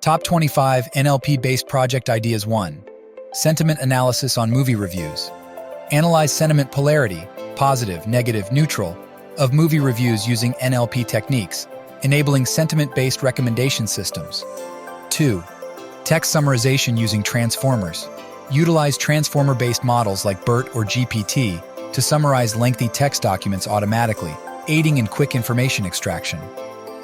Top 25 NLP-based project ideas. 1. Sentiment analysis on movie reviews. Analyze sentiment polarity, positive, negative, neutral, of movie reviews using NLP techniques, enabling sentiment-based recommendation systems. 2. Text summarization using transformers. Utilize transformer-based models like BERT or GPT to summarize lengthy text documents automatically, aiding in quick information extraction.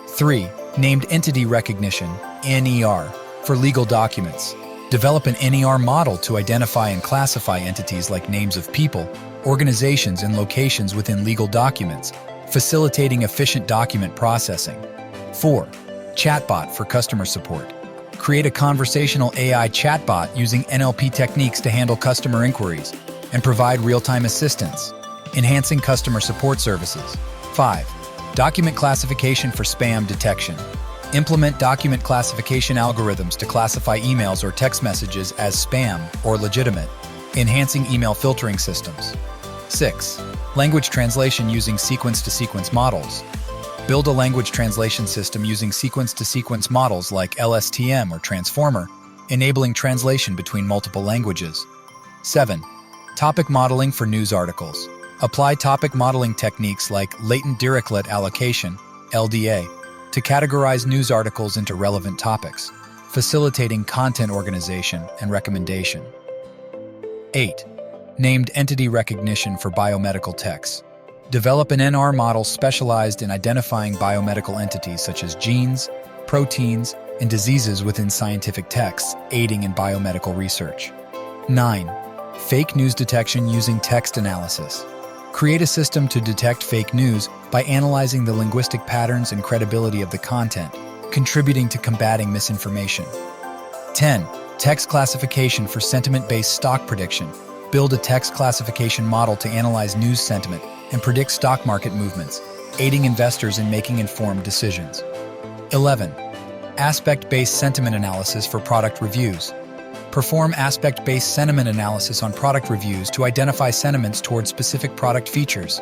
3. Named entity recognition, NER, for legal documents. Develop an NER model to identify and classify entities like names of people, organizations, and locations within legal documents, facilitating efficient document processing. 4. Chatbot for customer support. Create a conversational AI chatbot using NLP techniques to handle customer inquiries and provide real-time assistance, enhancing customer support services. 5. Document classification for spam detection. Implement document classification algorithms to classify emails or text messages as spam or legitimate, enhancing email filtering systems. 6. Language translation using sequence-to-sequence models. Build a language translation system using sequence-to-sequence models like LSTM or Transformer, enabling translation between multiple languages. 7. Topic modeling for news articles. Apply topic modeling techniques like latent Dirichlet allocation, LDA, to categorize news articles into relevant topics, facilitating content organization and recommendation. 8. Named entity recognition for biomedical texts. Develop an NR model specialized in identifying biomedical entities such as genes, proteins, and diseases within scientific texts, aiding in biomedical research. 9. Fake news detection using text analysis. Create a system to detect fake news by analyzing the linguistic patterns and credibility of the content, contributing to combating misinformation. 10. Text classification for sentiment-based stock prediction. Build a text classification model to analyze news sentiment and predict stock market movements, aiding investors in making informed decisions. 11. Aspect-based sentiment analysis for product reviews. Perform aspect-based sentiment analysis on product reviews to identify sentiments towards specific product features,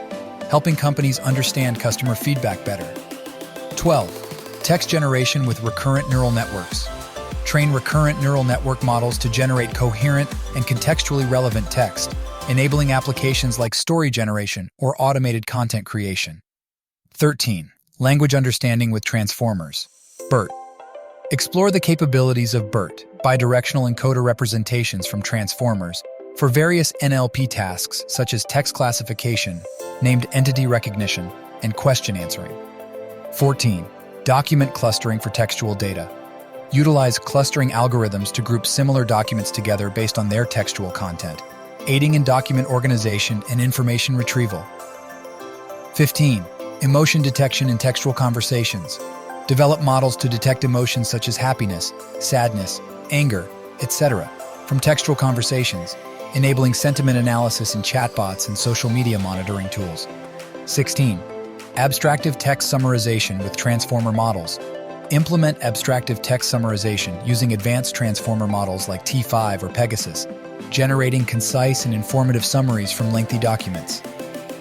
helping companies understand customer feedback better. 12. Text generation with recurrent neural networks. Train recurrent neural network models to generate coherent and contextually relevant text, enabling applications like story generation or automated content creation. 13. Language understanding with transformers. BERT. Explore the capabilities of BERT, bidirectional encoder representations from transformers, for various NLP tasks such as text classification, named entity recognition, and question answering. 14. Document clustering for textual data. Utilize clustering algorithms to group similar documents together based on their textual content, aiding in document organization and information retrieval. 15. Emotion detection in textual conversations. Develop models to detect emotions such as happiness, sadness, anger, etc. from textual conversations, enabling sentiment analysis in chatbots and social media monitoring tools. 16. Abstractive text summarization with transformer models. Implement abstractive text summarization using advanced transformer models like T5 or Pegasus, generating concise and informative summaries from lengthy documents.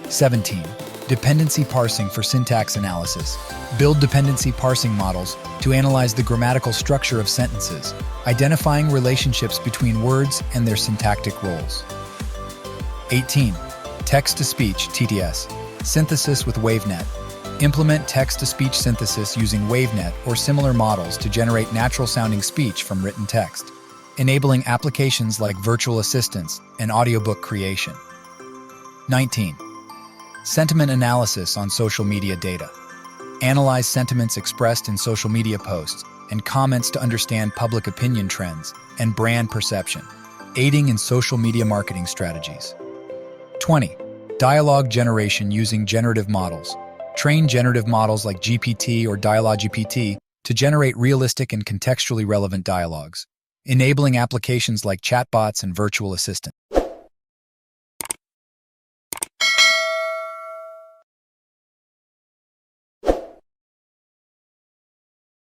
17. Dependency parsing for syntax analysis. Build dependency parsing models to analyze the grammatical structure of sentences, identifying relationships between words and their syntactic roles. 18. Text-to-speech (TTS) synthesis with WaveNet. Implement text-to-speech synthesis using WaveNet or similar models to generate natural-sounding speech from written text, enabling applications like virtual assistants and audiobook creation. 19. Sentiment analysis on social media data. Analyze sentiments expressed in social media posts and comments to understand public opinion trends and brand perception, aiding in social media marketing strategies. 20. Dialogue generation using generative models. Train generative models like GPT or Dialog-GPT to generate realistic and contextually relevant dialogues, enabling applications like chatbots and virtual assistants.